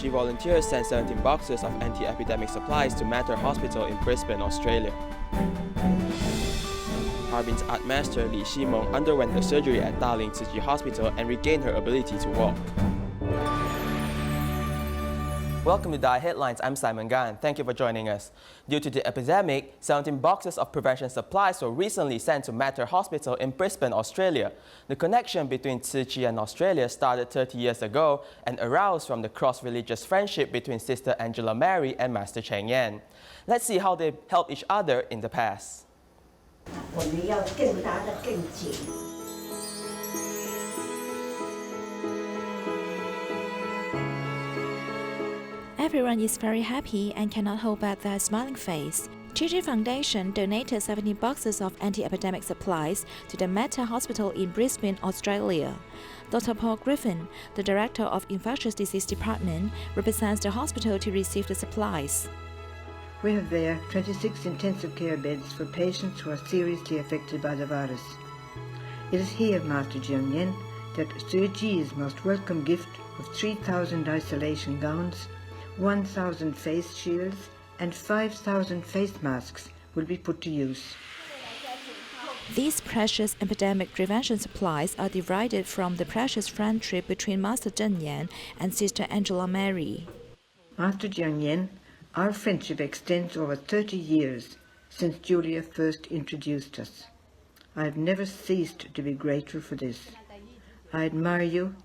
Chi volunteers sent 17 boxes of anti-epidemic supplies to Mater Hospital in Brisbane, Australia. Harbin's art master Li Ximeng underwent the surgery at Dalin Tzu Chi Hospital and regained her ability to walk. Welcome to Dai Headlines. I'm Simon Gan. Thank you for joining us. Due to the epidemic, 17 boxes of prevention supplies were recently sent to Mater Hospital in Brisbane, Australia. The connection between Tzu Chi and Australia started 30 years ago and arose from the cross-religious friendship between Sister Angela Mary and Master Cheng Yan. Let's see how they helped each other in the past. Everyone is very happy and cannot hold back their smiling face. Chi Chi Foundation donated 70 boxes of anti-epidemic supplies to the Mater Hospital in Brisbane, Australia. Dr. Paul Griffin, the Director of Infectious Disease Department, represents the hospital to receive the supplies. We have there 26 intensive care beds for patients who are seriously affected by the virus. It is here, Master Jiang Yen, that Tzu Chi's most welcome gift of 3,000 isolation gowns, 1,000 face shields and 5,000 face masks will be put to use. These precious epidemic prevention supplies are derived from the precious friendship between Master Cheng Yan and Sister Angela Mary. Master Jiang Yen, our friendship extends over 30 years since Julia first introduced us. I have never ceased to be grateful for this. I admire you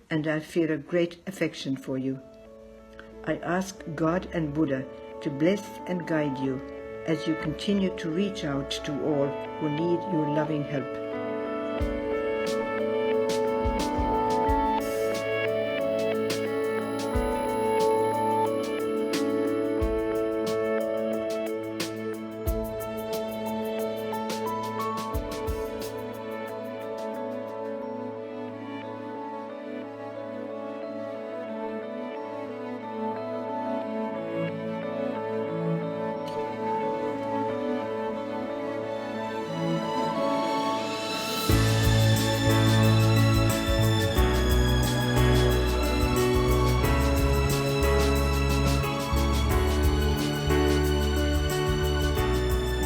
and I feel a great affection for you. I ask God and Buddha to bless and guide you as you continue to reach out to all who need your loving help.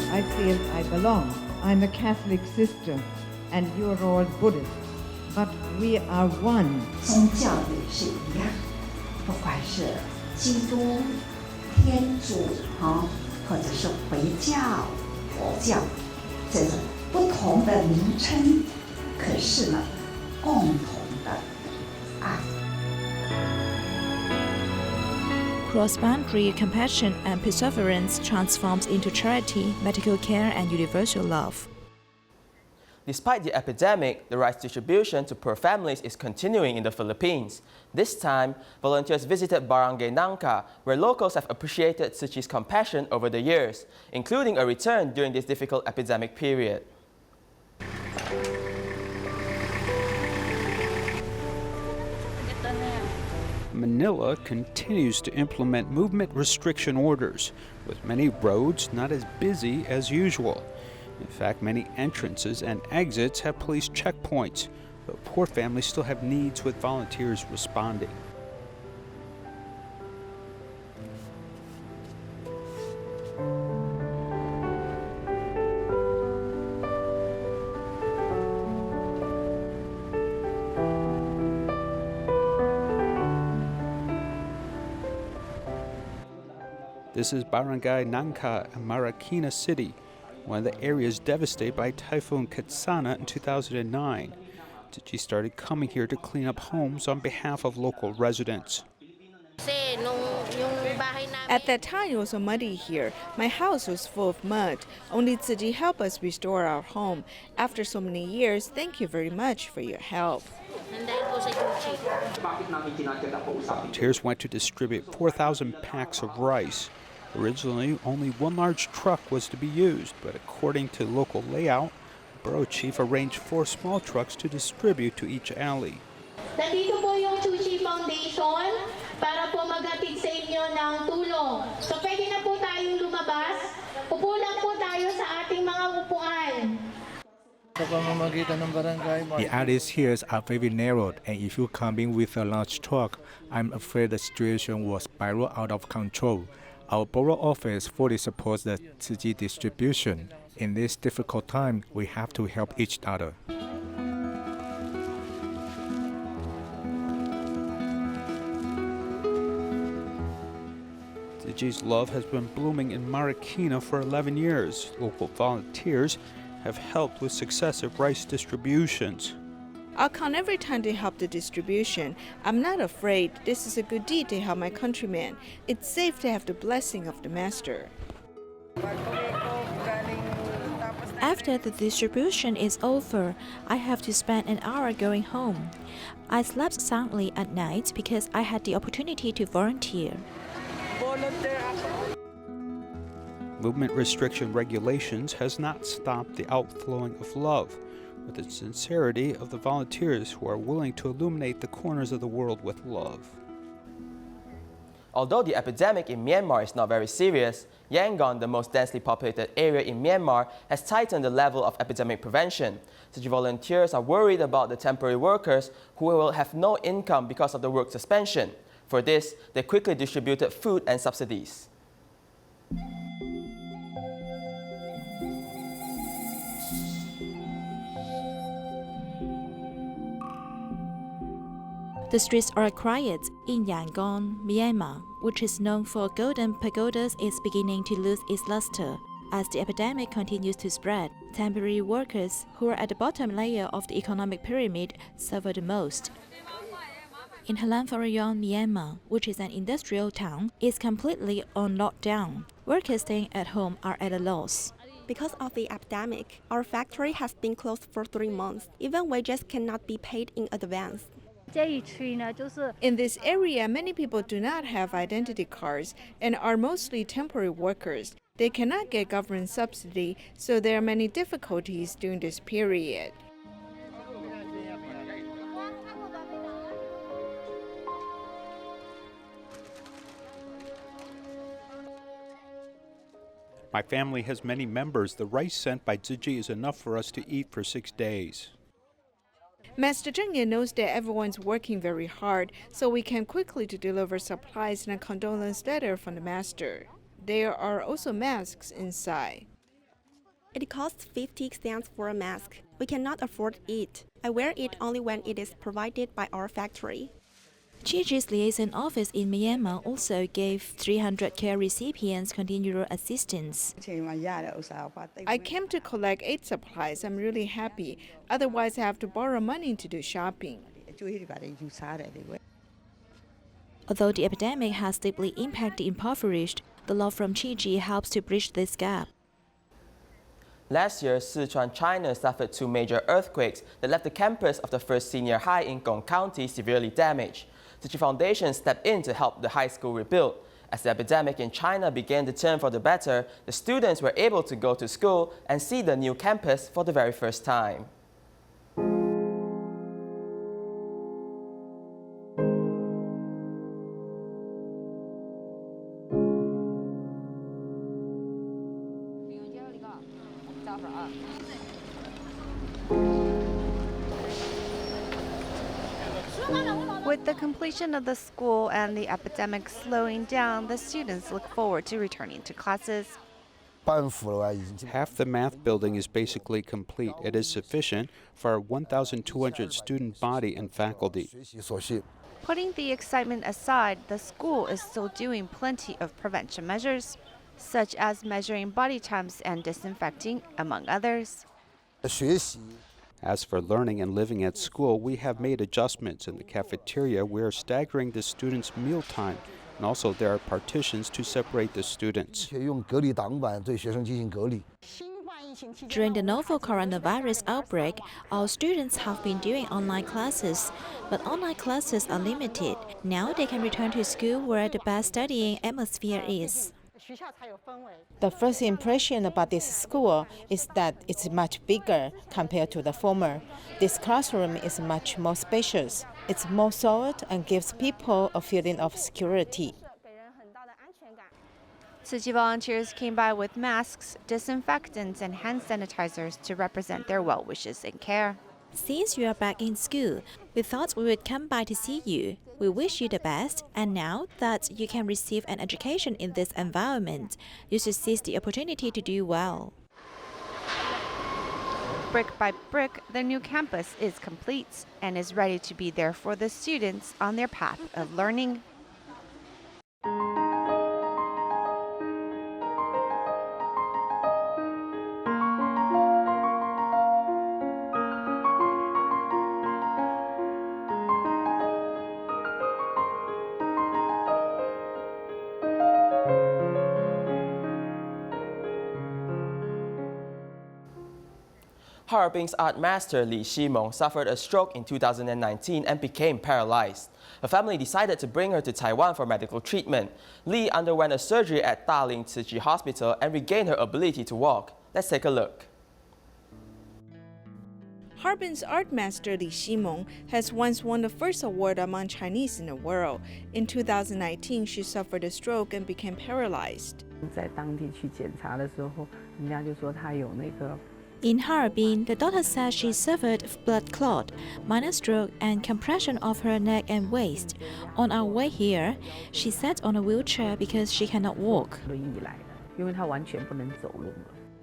I feel I belong. I'm a Catholic sister, and you're all Buddhist, but we are one. 宗教也是一样，不管是基督、天主或者是回教、佛教，这种不同的名称，可是呢，共同的爱。Cross-boundary compassion and perseverance transforms into charity, medical care, and universal love. Despite the epidemic, the rice distribution to poor families is continuing in the Philippines. This time, volunteers visited Barangay Nangka, where locals have appreciated Tzu Chi's compassion over the years, including a return during this difficult epidemic period. Manila continues to implement movement restriction orders, with many roads not as busy as usual. In fact, many entrances and exits have police checkpoints, but poor families still have needs with volunteers responding. This is Barangay Nangka in Marikina City, one of the areas devastated by Typhoon Ketsana in 2009. Tzu Chi started coming here to clean up homes on behalf of local residents. At that time, it was so muddy here. My house was full of mud. Only Tzu Chi helped us restore our home. After so many years, thank you very much for your help. Volunteers went to distribute 4,000 packs of rice. Originally, only one large truck was to be used, but according to local layout, the borough chief arranged 4 small trucks to distribute to each alley. Nandito po yung Tzu Chi Foundation para po maghatid sa inyo ng tulong. So pwede na po tayong lumabas. Upo lang po tayo sa ating mga upuan. The alleys here are very narrow, and if you come in with a large truck, I'm afraid the situation will spiral out of control. Our borough office fully supports the Tzu Chi distribution. In this difficult time, we have to help each other. Tzu Chi's love has been blooming in Marikina for 11 years. Local volunteers have helped with successive rice distributions. I'll count every time they help the distribution. I'm not afraid. This is a good deed to help my countrymen. It's safe to have the blessing of the Master. After the distribution is over, I have to spend an hour going home. I slept soundly at night because I had the opportunity to volunteer. Movement restriction regulations has not stopped the outflowing of love, with the sincerity of the volunteers who are willing to illuminate the corners of the world with love. Although the epidemic in Myanmar is not very serious, Yangon, the most densely populated area in Myanmar, has tightened the level of epidemic prevention. Tzu Chi volunteers are worried about the temporary workers who will have no income because of the work suspension. For this, they quickly distributed food and subsidies. The streets are quiet in Yangon, Myanmar, which is known for golden pagodas, is beginning to lose its luster. As the epidemic continues to spread, temporary workers who are at the bottom layer of the economic pyramid suffer the most. In Halanpharayon, Myanmar, which is an industrial town, is completely on lockdown. Workers staying at home are at a loss. Because of the epidemic, our factory has been closed for 3 months. Even wages cannot be paid in advance. In this area, many people do not have identity cards and are mostly temporary workers. They cannot get government subsidy, so there are many difficulties during this period. My family has many members. The rice sent by Tzu Chi is enough for us to eat for 6 days. Master Zheng Ye knows that everyone's working very hard, so we can quickly to deliver supplies and a condolence letter from the Master. There are also masks inside. It costs 50 cents for a mask. We cannot afford it. I wear it only when it is provided by our factory. Chi Chi's liaison office in Myanmar also gave 300 care recipients continual assistance. I came to collect aid supplies. I'm really happy. Otherwise, I have to borrow money to do shopping. Although the epidemic has deeply impacted the impoverished, the love from Chi Chi helps to bridge this gap. Last year, Sichuan, China suffered 2 major earthquakes that left the campus of the first senior high in Gong County severely damaged. Tzu Chi Foundation stepped in to help the high school rebuild. As the epidemic in China began to turn for the better, the students were able to go to school and see the new campus for the very first time. With the completion of the school and the epidemic slowing down, the students look forward to returning to classes. Half the math building is basically complete. It is sufficient for our 1,200 student body and faculty. Putting the excitement aside, the school is still doing plenty of prevention measures, such as measuring body temps and disinfecting, among others. As for learning and living at school, we have made adjustments. In the cafeteria, we are staggering the students' mealtime, and also there are partitions to separate the students. During the novel coronavirus outbreak, our students have been doing online classes, but online classes are limited. Now they can return to school where the best studying atmosphere is. The first impression about this school is that it's much bigger compared to the former. This classroom is much more spacious. It's more solid and gives people a feeling of security. Tzu Chi volunteers came by with masks, disinfectants, and hand sanitizers to represent their well wishes and care. Since you are back in school, we thought we would come by to see you. We wish you the best, and now that you can receive an education in this environment, you should seize the opportunity to do well. Brick by brick, the new campus is complete and is ready to be there for the students on their path of learning. Harbin's art master Li Ximong suffered a stroke in 2019 and became paralyzed. Her family decided to bring her to Taiwan for medical treatment. Li underwent a surgery at Dalin Tzu Chi Hospital and regained her ability to walk. Let's take a look. Harbin's art master Li Ximong has once won the first award among Chinese in the world. In 2019, she suffered a stroke and became paralyzed. In Harbin, the doctor said she suffered blood clot, minor stroke, and compression of her neck and waist. On our way here, she sat on a wheelchair because she cannot walk.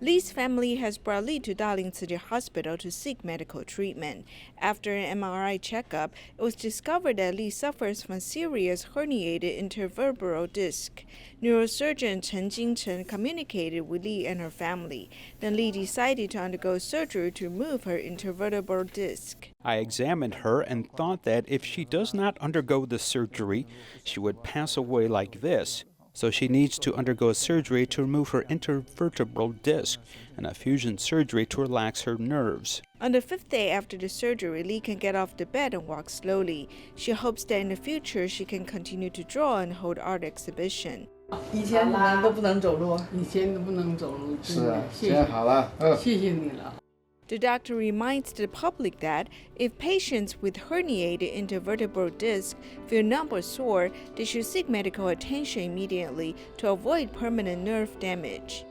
Li's family has brought Li to Dalin Tzu Chi Hospital to seek medical treatment. After an MRI checkup, it was discovered that Li suffers from serious herniated intervertebral disc. Neurosurgeon Chen Jingchen communicated with Li and her family. Then Li decided to undergo surgery to remove her intervertebral disc. I examined her and thought that if she does not undergo the surgery, she would pass away like this. So she needs to undergo a surgery to remove her intervertebral disc and a fusion surgery to relax her nerves. On the 5th day after the surgery, Li can get off the bed and walk slowly. She hopes that in the future she can continue to draw and hold art exhibition. The doctor reminds the public that if patients with herniated intervertebral disc feel numb or sore, they should seek medical attention immediately to avoid permanent nerve damage.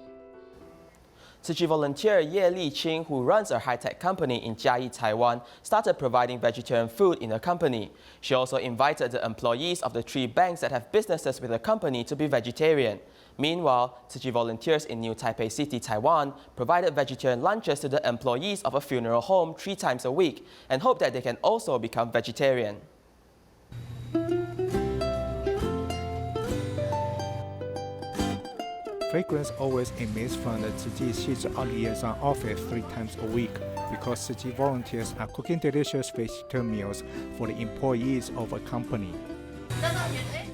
Tzu Chi volunteer Ye Liqing, who runs a high-tech company in Jiayi, Taiwan, started providing vegetarian food in her company. She also invited the employees of the 3 banks that have businesses with the company to be vegetarian. Meanwhile, Tzu Chi volunteers in New Taipei City, Taiwan, provided vegetarian lunches to the employees of a funeral home 3 times a week and hope that they can also become vegetarian. Fragrance always emits from the Tzu Chi She's liaison office 3 times a week because Tzu Chi volunteers are cooking delicious vegetarian meals for the employees of a company.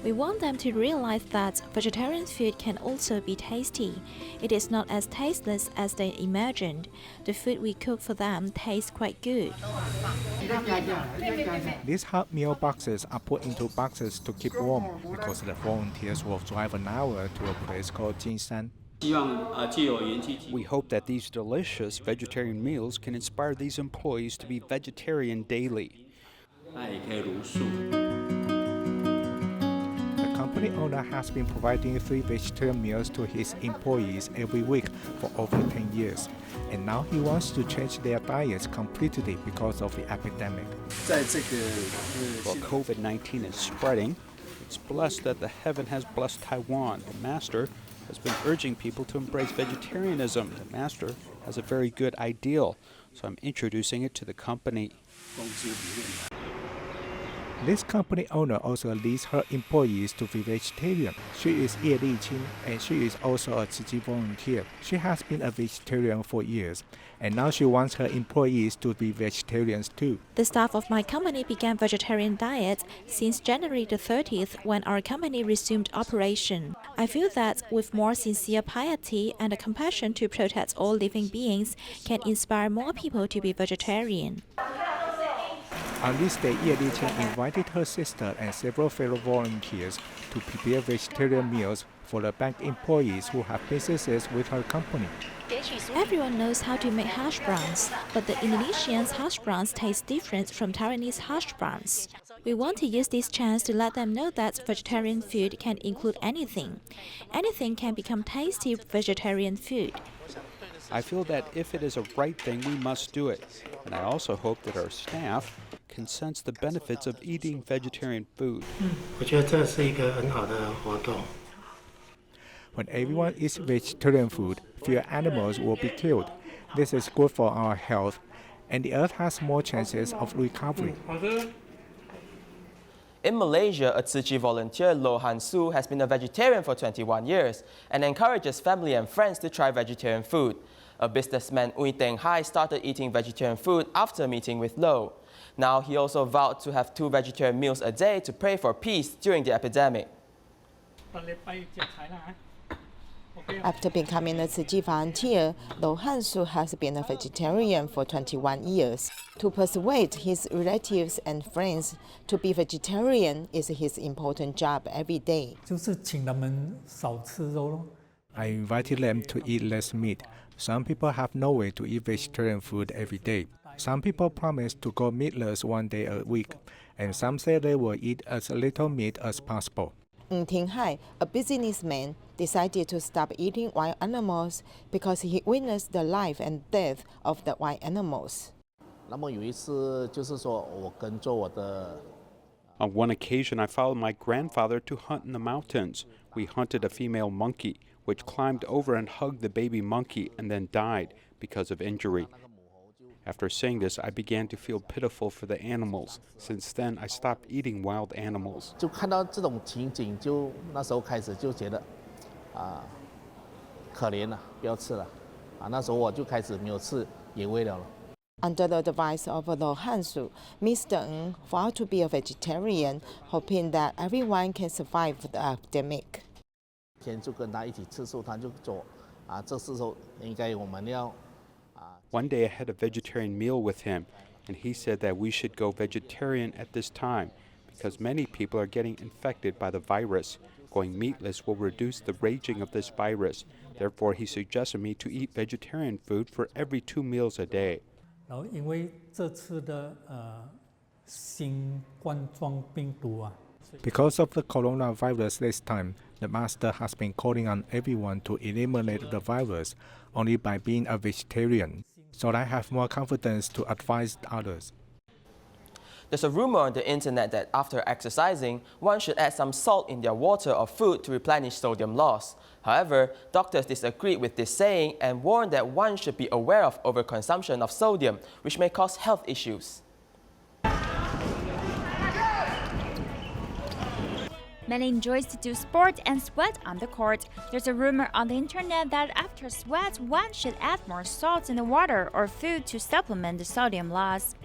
We want them to realize that vegetarian food can also be tasty. It is not as tasteless as they imagined. The food we cook for them tastes quite good. These hot meal boxes are put into boxes to keep warm because the volunteers will drive an hour to a place called Jinshan. We hope that these delicious vegetarian meals can inspire these employees to be vegetarian daily. The company owner has been providing 3 vegetarian meals to his employees every week for over 10 years, and now he wants to change their diets completely because of the epidemic. While COVID-19 is spreading, it's blessed that the heaven has blessed Taiwan. The master has been urging people to embrace vegetarianism. The master has a very good ideal, so I'm introducing it to the company. This company owner also leads her employees to be vegetarian. She is Ye Liqing, and she is also a Tzu Chi volunteer. She has been a vegetarian for years, and now she wants her employees to be vegetarians too. The staff of my company began vegetarian diet since January the 30th when our company resumed operation. I feel that with more sincere piety and a compassion to protect all living beings can inspire more people to be vegetarian. On this day, Ye Liqian invited her sister and several fellow volunteers to prepare vegetarian meals for the bank employees who have businesses with her company. Everyone knows how to make hash browns, but the Indonesians' hash browns taste different from Taiwanese hash browns. We want to use this chance to let them know that vegetarian food can include anything. Anything can become tasty vegetarian food. I feel that if it is a right thing, we must do it. And I also hope that our staff can sense the benefits of eating vegetarian food. When everyone eats vegetarian food, fewer animals will be killed. This is good for our health, and the earth has more chances of recovery. In Malaysia, a Tzu Chi volunteer, Lo Han Su, has been a vegetarian for 21 years and encourages family and friends to try vegetarian food. A businessman, Ui Teng Hai, started eating vegetarian food after meeting with Lo. Now he also vowed to have 2 vegetarian meals a day to pray for peace during the epidemic. After becoming a Tzu Chi volunteer, Lo Han Su has been a vegetarian for 21 years. To persuade his relatives and friends to be vegetarian is his important job every day. I invited them to eat less meat. Some people have no way to eat vegetarian food every day. Some people promise to go meatless 1 day a week, and some say they will eat as little meat as possible. Teng Hai, a businessman, decided to stop eating wild animals because he witnessed the life and death of the wild animals. On one occasion, I followed my grandfather to hunt in the mountains. We hunted a female monkey, which climbed over and hugged the baby monkey and then died because of injury. After seeing this, I began to feel pitiful for the animals. Since then, I stopped eating wild animals. Under the advice of Lo Han Su, Mr. Ng vowed to be a vegetarian, hoping that everyone can survive the epidemic. One day I had a vegetarian meal with him, and he said that we should go vegetarian at this time because many people are getting infected by the virus. Going meatless will reduce the raging of this virus. Therefore, he suggested me to eat vegetarian food for every 2 meals a day. Because of the coronavirus this time, the master has been calling on everyone to eliminate the virus only by being a vegetarian, so I have more confidence to advise others. There's a rumor on the internet that after exercising, one should add some salt in their water or food to replenish sodium loss. However, doctors disagreed with this saying and warned that one should be aware of overconsumption of sodium, which may cause health issues. Many enjoys to do sport and sweat on the court. There's a rumor on the internet that after sweat, one should add more salt in the water or food to supplement the sodium loss.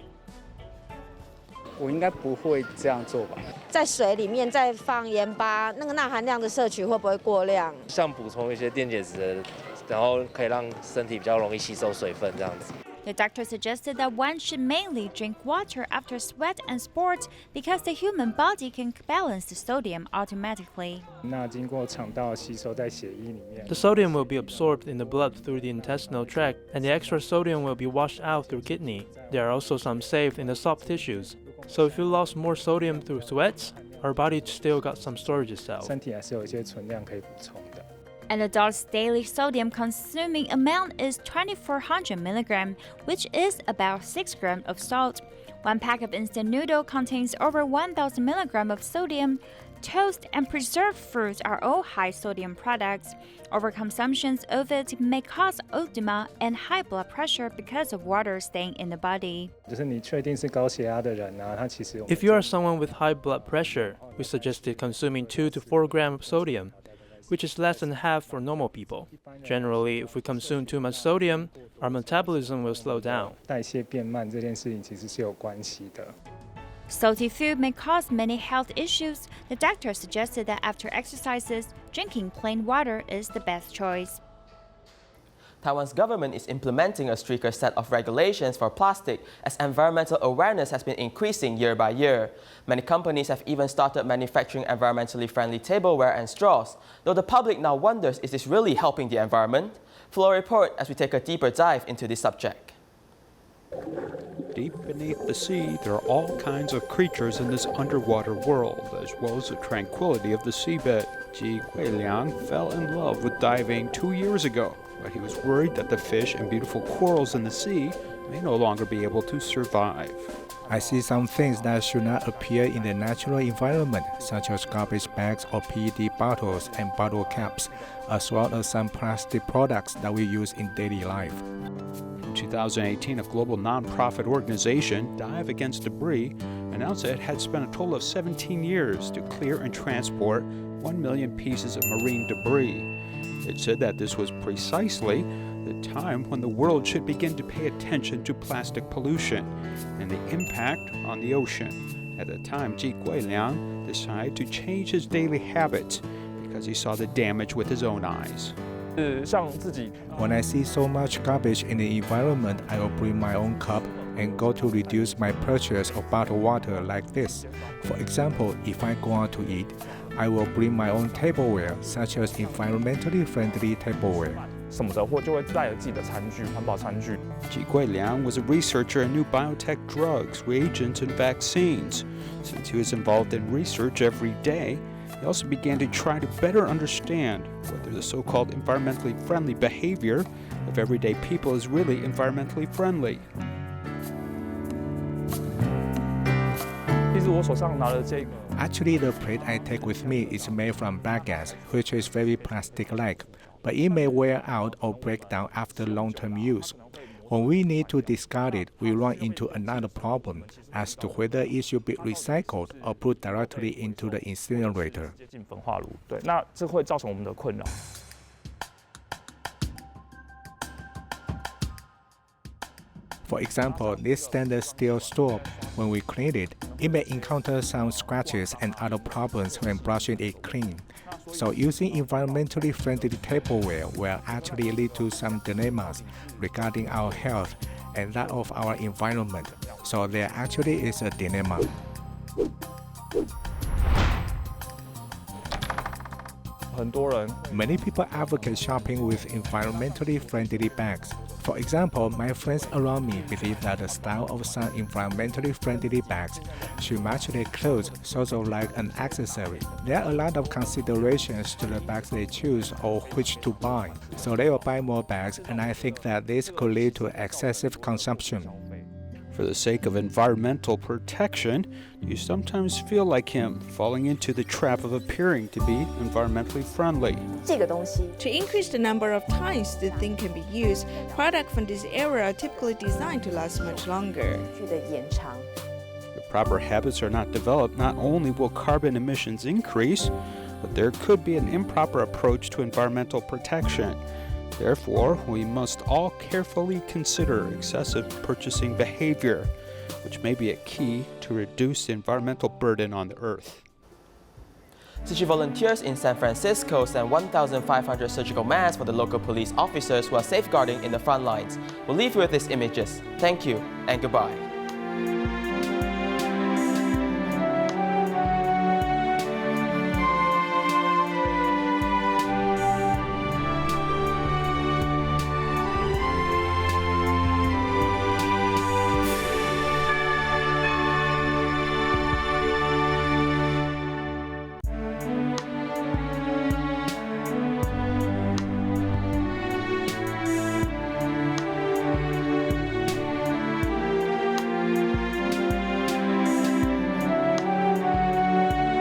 我应该不会这样做吧。在水里面再放盐巴，那个钠含量的摄取会不会过量？像补充一些电解质，然后可以让身体比较容易吸收水分这样子。 The doctor suggested that one should mainly drink water after sweat and sport because the human body can balance the sodium automatically. 那经过肠道吸收在血液里面。 The sodium will be absorbed in the blood through the intestinal tract, and the extra sodium will be washed out through kidney. There are also some saved in the soft tissues. So if you lost more sodium through sweats, our body still got some storage itself. 身体还是有一些存量可以补充的。 An adult's daily sodium consuming amount is 2,400 milligram, which is about 6 grams of salt. One pack of instant noodle contains over 1,000 milligram of sodium. Toast and preserved fruits are all high sodium products. Overconsumption of it may cause edema and high blood pressure because of water staying in the body. 就是你确定是高血压的人啊，他其实 If you are someone with high blood pressure, we suggested consuming 2 to 4 grams of sodium, which is less than half for normal people. Generally, if we consume too much sodium, our metabolism will slow down. 代谢变慢这件事情其实是有关系的。 Salty food may cause many health issues. The doctor suggested that after exercises, drinking plain water is the best choice. Taiwan's government is implementing a stricter set of regulations for plastic as environmental awareness has been increasing year by year. Many companies have even started manufacturing environmentally friendly tableware and straws, though the public now wonders, is this really helping the environment? Floor report as we take a deeper dive into this subject. Deep beneath the sea, there are all kinds of creatures in this underwater world, as well as the tranquility of the seabed. Ji Guiliang fell in love with diving 2 years ago, but he was worried that the fish and beautiful corals in the sea may no longer be able to survive. I see some things that should not appear in the natural environment, such as garbage bags or PET bottles and bottle caps, as well as some plastic products that we use in daily life. In 2018, a global non-profit organization, Dive Against Debris, announced that it had spent a total of 17 years to clear and transport 1 million pieces of marine debris. It said that this was precisely the time when the world should begin to pay attention to plastic pollution and the impact on the ocean. At the time, Ji Guiliang decided to change his daily habits because he saw the damage with his own eyes. When I see so much garbage in the environment, I will bring my own cup and go to reduce my purchase of bottled water like this. For example, if I go out to eat, I will bring my own tableware, such as environmentally friendly tableware. Ji Guiliang was a researcher in new biotech drugs, reagents, and vaccines. Since he was involved in research every day, he also began to try to better understand whether the so-called environmentally friendly behavior of everyday people is really environmentally friendly. Actually, the plate I take with me is made from baguettes, which is very plastic-like, but it may wear out or break down after long-term use. When we need to discard it, we run into another problem as to whether it should be recycled or put directly into the incinerator. For example, this stainless steel stove, when we clean it, it may encounter some scratches and other problems when brushing it clean. So using environmentally friendly tableware will actually lead to some dilemmas regarding our health and that of our environment. So there actually is a dilemma. Many people advocate shopping with environmentally friendly bags. For example, my friends around me believe that the style of some environmentally friendly bags should match their clothes, sort of like an accessory. There are a lot of considerations to the bags they choose or which to buy, so they will buy more bags, and I think that this could lead to excessive consumption. For the sake of environmental protection, you sometimes feel like him, falling into the trap of appearing to be environmentally friendly. To increase the number of times the thing can be used, products from this era are typically designed to last much longer. If the proper habits are not developed, not only will carbon emissions increase, but there could be an improper approach to environmental protection. Therefore, we must all carefully consider excessive purchasing behavior, which may be a key to reduce the environmental burden on the earth. Tzu Chi volunteers in San Francisco sent 1,500 surgical masks for the local police officers who are safeguarding in the front lines. We'll leave you with these images. Thank you and goodbye.